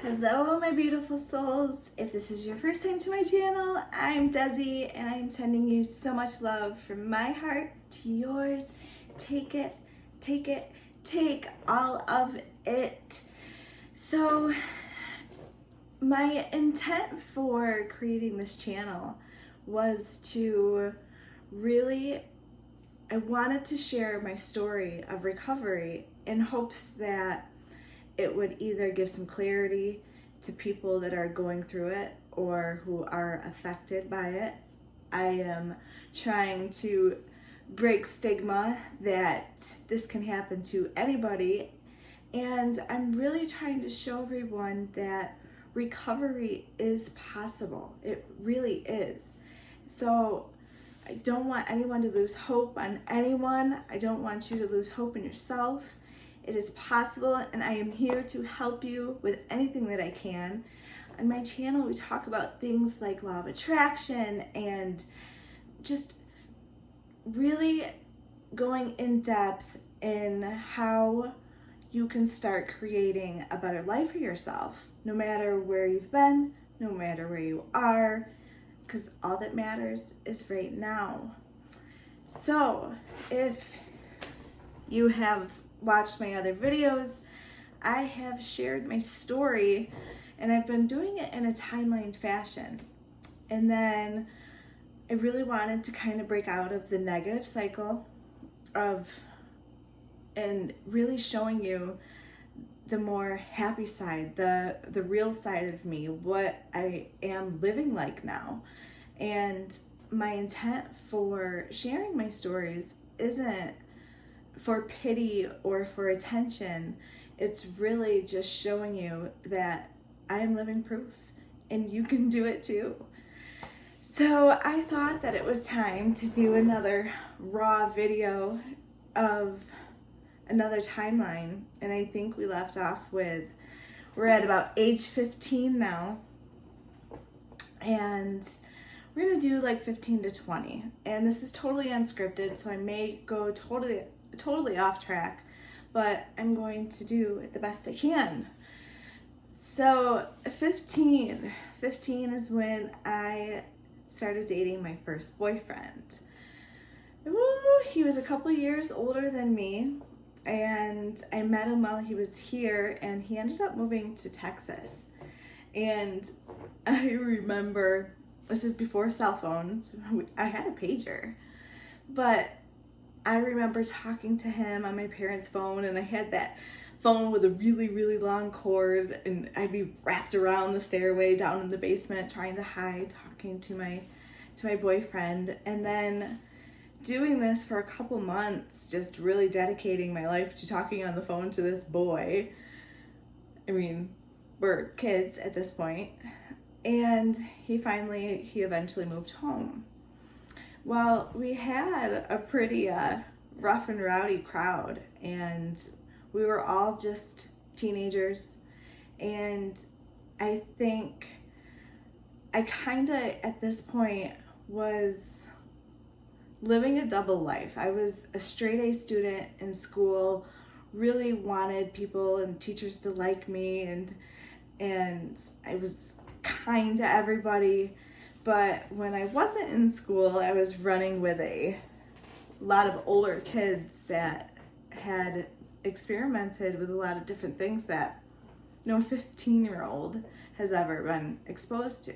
Hello, my beautiful souls. If this is your first time to my channel, I'm Desi and I'm sending you so much love from my heart to yours. Take it, take all of it. So, my intent for creating this channel was to I wanted to share my story of recovery in hopes that it would either give some clarity to people that are going through it or who are affected by it. I am trying to break stigma that this can happen to anybody, and I'm really trying to show everyone that recovery is possible. It really is. So I don't want anyone to lose hope on anyone. I don't want you to lose hope in yourself. It is possible, and I am here to help you with anything that I can. On my channel, we talk about things like law of attraction and just really going in depth in how you can start creating a better life for yourself, no matter where you've been, no matter where you are, because all that matters is right now. So, if you have watched my other videos, I have shared my story, and I've been doing it in a timeline fashion. And then I really wanted to kind of break out of the negative cycle and really showing you the more happy side, the real side of me, what I am living like now. And my intent for sharing my stories isn't for pity or for attention. It's really just showing you that I am living proof and you can do it too. So I thought that it was time to do another raw video of another timeline, and I think we left off with, we're at about age 15 now, and we're gonna do like 15 to 20, and this is totally unscripted, so I may go totally off track, but I'm going to do it the best I can. So 15 is when I started dating my first boyfriend. He was a couple years older than me, and I met him while he was here, and he ended up moving to Texas. And I remember, this is before cell phones, I had a pager, but I remember talking to him on my parents' phone, and I had that phone with a really long cord, and I'd be wrapped around the stairway down in the basement trying to hide, talking to my boyfriend, and then doing this for a couple months, just really dedicating my life to talking on the phone to this boy. I mean, we're kids at this point, and he eventually moved home. Well, we had a pretty rough and rowdy crowd, and we were all just teenagers, and I think I kind of, at this point, was living a double life. I was a straight A student in school, really wanted people and teachers to like me, and I was kind to everybody. But when I wasn't in school, I was running with a lot of older kids that had experimented with a lot of different things that no 15-year-old has ever been exposed to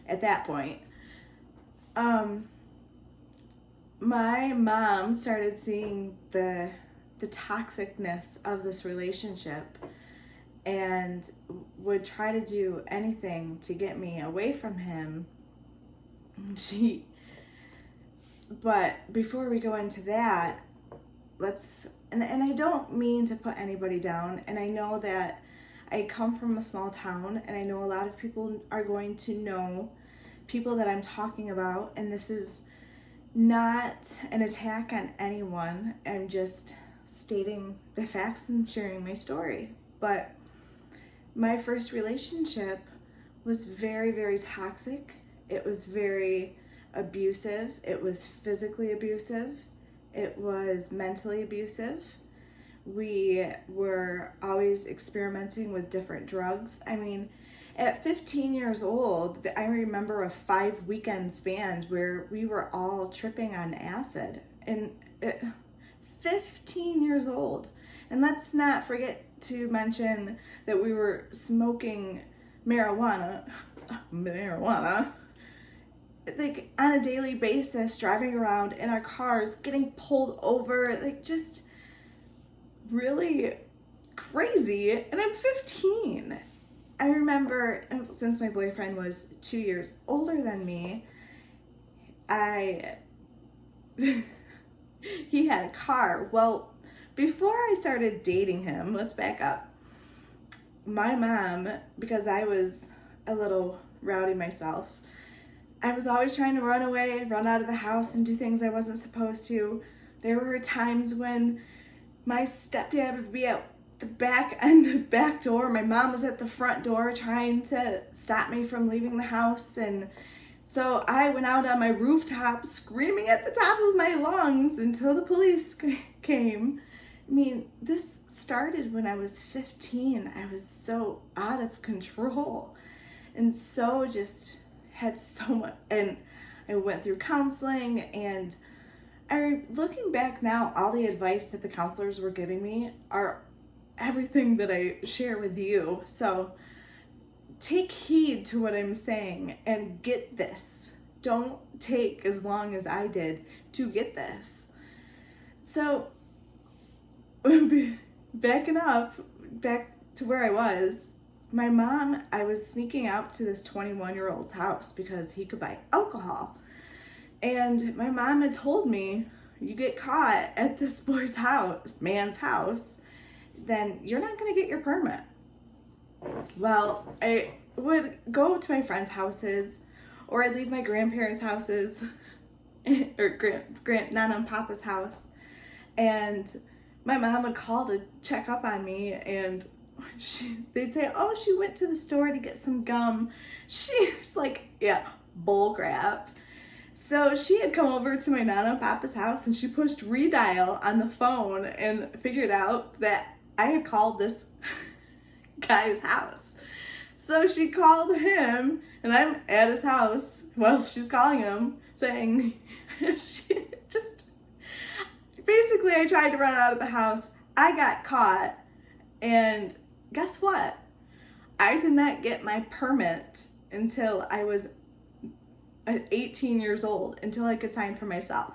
at that point. My mom started seeing the toxicness of this relationship and would try to do anything to get me away from him. But before we go into that, and I don't mean to put anybody down, and I know that I come from a small town, and I know a lot of people are going to know people that I'm talking about, and this is not an attack on anyone. I'm just stating the facts and sharing my story. But my first relationship was very toxic. It was very abusive. It was physically abusive. It was mentally abusive. We were always experimenting with different drugs. I mean, at 15 years old, I remember a 5-weekend span where we were all tripping on acid. And 15 years old. And let's not forget to mention that we were smoking marijuana, like on a daily basis, driving around in our cars, getting pulled over, like just really crazy. And I'm 15. I remember, since my boyfriend was 2 years older than me, he had a car. Well, before I started dating him, let's back up. My mom, because I was a little rowdy myself, I was always trying to run away, run out of the house and do things I wasn't supposed to. There were times when my stepdad would be at the back door. My mom was at the front door trying to stop me from leaving the house. And so I went out on my rooftop screaming at the top of my lungs until the police came. I mean, this started when I was 15. I was so out of control and so just had so much, and I went through counseling, and looking back now, all the advice that the counselors were giving me are everything that I share with you. So take heed to what I'm saying and get this. Don't take as long as I did to get this. So backing up, back to where I was, my mom, I was sneaking out to this 21-year-old's house because he could buy alcohol. And my mom had told me, you get caught at this man's house, then you're not going to get your permit. Well, I would go to my friends' houses, or I'd leave my grandparents' houses, or Nana and Papa's house, and my mom would call to check up on me, and they'd say, oh, she went to the store to get some gum. She's like, yeah, bull crap. So she had come over to my Nana and Papa's house, and she pushed redial on the phone and figured out that I had called this guy's house. So she called him, and I'm at his house while she's calling him, saying, basically I tried to run out of the house. I got caught, and guess what? I did not get my permit until I was 18 years old, until I could sign for myself.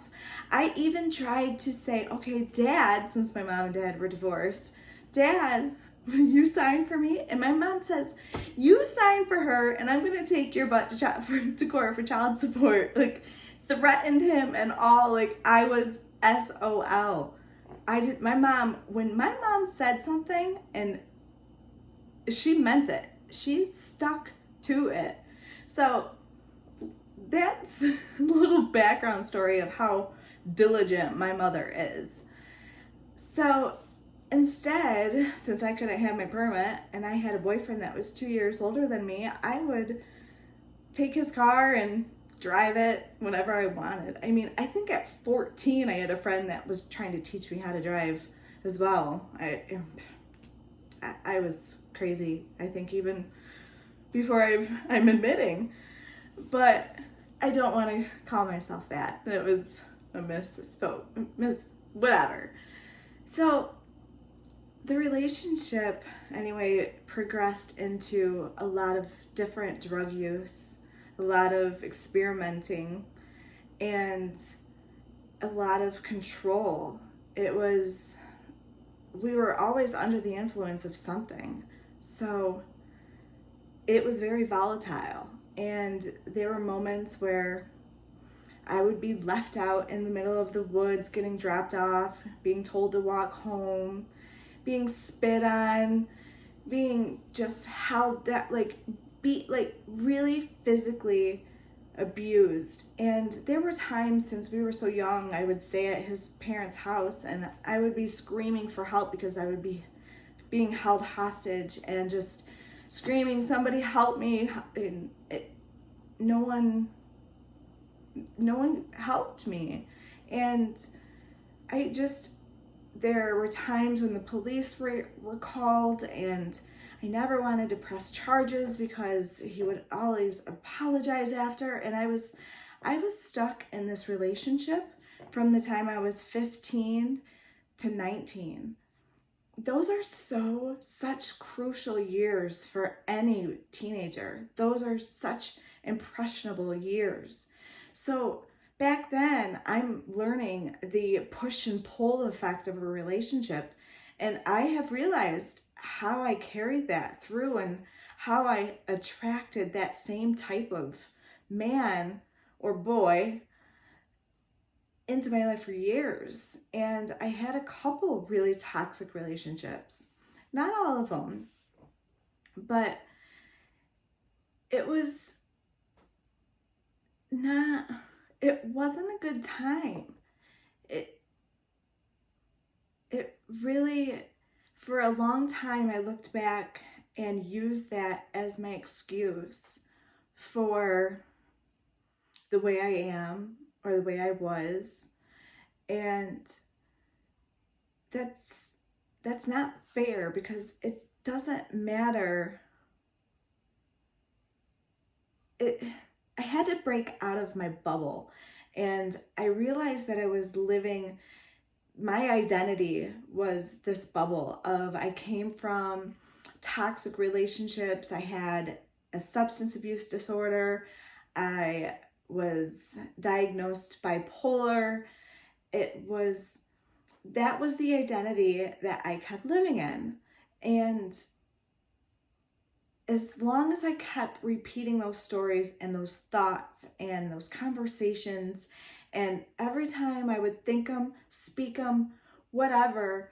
I even tried to say, okay, Dad, since my mom and dad were divorced, Dad, will you sign for me? And my mom says, you sign for her, and I'm going to take your butt to court for child support. Like, threatened him and all. Like, I was SOL. When my mom said something and she meant it, she stuck to it. So that's a little background story of how diligent my mother is. So instead, since I couldn't have my permit and I had a boyfriend that was 2 years older than me, I would take his car and drive it whenever I wanted. I mean, I think at 14 I had a friend that was trying to teach me how to drive as well. I was crazy, I think, even before I'm admitting. But I don't want to call myself that. It was a whatever. So the relationship, anyway, progressed into a lot of different drug use, a lot of experimenting, and a lot of control. We were always under the influence of something. So it was very volatile. And there were moments where I would be left out in the middle of the woods, getting dropped off, being told to walk home, being spit on, being just held up, really physically abused. And there were times, since we were so young, I would stay at his parents' house and I would be screaming for help because I would be being held hostage and just screaming, somebody help me. And no one helped me. And there were times when the police were called, and I never wanted to press charges because he would always apologize after. And I was stuck in this relationship from the time I was 15 to 19. Those are such crucial years for any teenager. Those are such impressionable years. So back then, I'm learning the push and pull effect of a relationship. And I have realized how I carried that through and how I attracted that same type of man or boy into my life for years. And I had a couple really toxic relationships. Not all of them, but it wasn't a good time. It really, for a long time, I looked back and used that as my excuse for the way I am or the way I was. And that's not fair, because it doesn't matter. I had to break out of my bubble, and I realized that I was living, my identity was this bubble of, I came from toxic relationships, I had a substance abuse disorder, I was diagnosed bipolar. That was the identity that I kept living in. And as long as I kept repeating those stories and those thoughts and those conversations, and every time I would think them, speak them, whatever,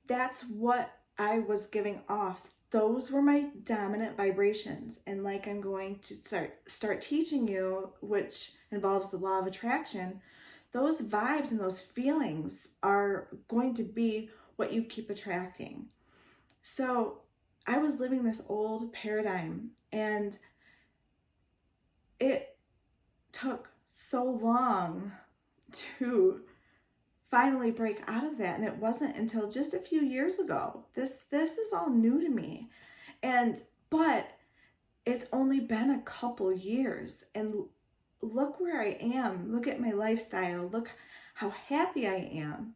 that's what I was giving off. Those were my dominant vibrations. And like I'm going to start teaching you, which involves the law of attraction, those vibes and those feelings are going to be what you keep attracting. So I was living this old paradigm, and it took so long to finally break out of that. And it wasn't until just a few years ago. This is all new to me. But it's only been a couple years, and look where I am. Look at my lifestyle. Look how happy I am.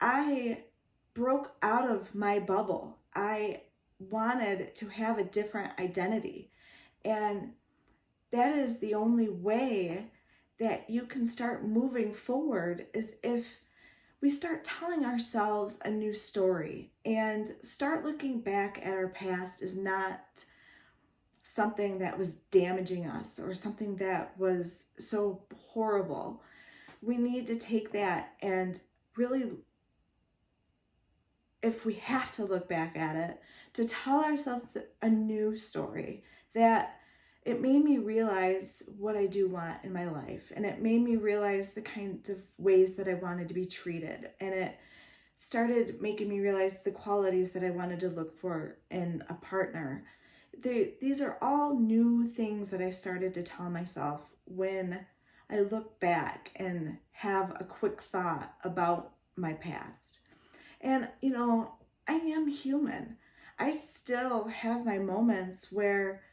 I broke out of my bubble. I wanted to have a different identity. And that is the only way that you can start moving forward, is if we start telling ourselves a new story and start looking back at our past as not something that was damaging us or something that was so horrible. We need to take that and really, if we have to look back at it, to tell ourselves a new story, that it made me realize what I do want in my life. And it made me realize the kinds of ways that I wanted to be treated. And it started making me realize the qualities that I wanted to look for in a partner. These are all new things that I started to tell myself when I look back and have a quick thought about my past. And, I am human. I still have my moments where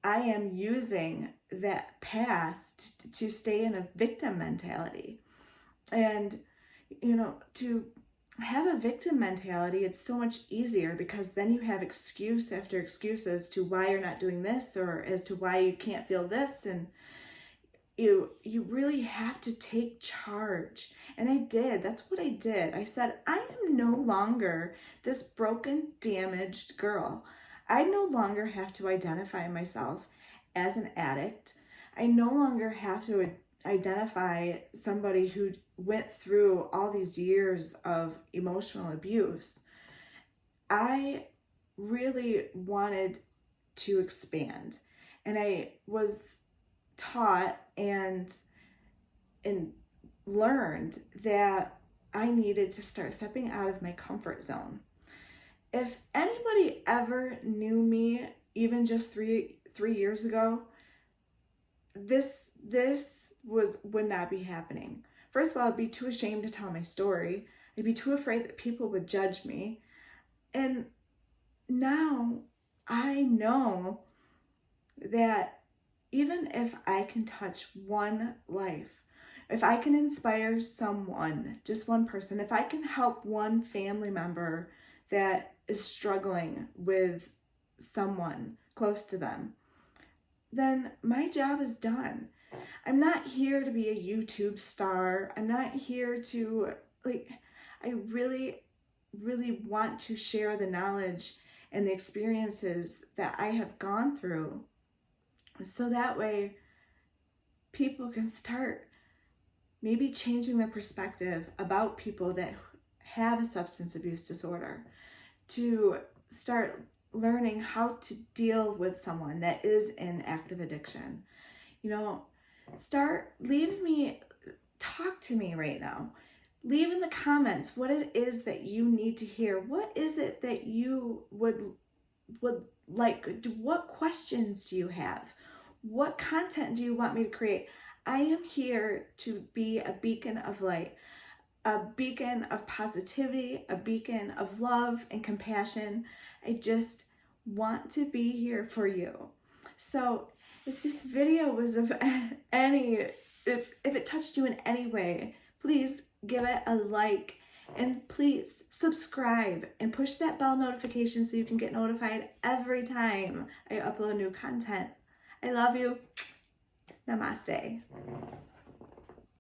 I am using that past to stay in a victim mentality. And, to have a victim mentality, it's so much easier, because then you have excuse after excuse as to why you're not doing this, or as to why you can't feel this. And you really have to take charge. And I did. That's what I did. I said, I am no longer this broken, damaged girl. I no longer have to identify myself as an addict. I no longer have to identify somebody who went through all these years of emotional abuse. I really wanted to expand. And I was taught and learned that I needed to start stepping out of my comfort zone. If anybody ever knew me, even just three years ago, this would not be happening. First of all, I'd be too ashamed to tell my story. I'd be too afraid that people would judge me. And now I know that even if I can touch one life, if I can inspire someone, just one person, if I can help one family member that is struggling with someone close to them, then my job is done. I'm not here to be a YouTube star. I'm not here to, I really, really want to share the knowledge and the experiences that I have gone through, so that way people can start maybe changing their perspective about people that have a substance abuse disorder, to start learning how to deal with someone that is in active addiction. Talk to me right now. Leave in the comments what it is that you need to hear. What is it that you would like? What questions do you have? What content do you want me to create? I am here to be a beacon of light, a beacon of positivity, a beacon of love and compassion. I just want to be here for you. So if this video was of if it touched you in any way, please give it a like, and please subscribe and push that bell notification so you can get notified every time I upload new content. I love you. Namaste.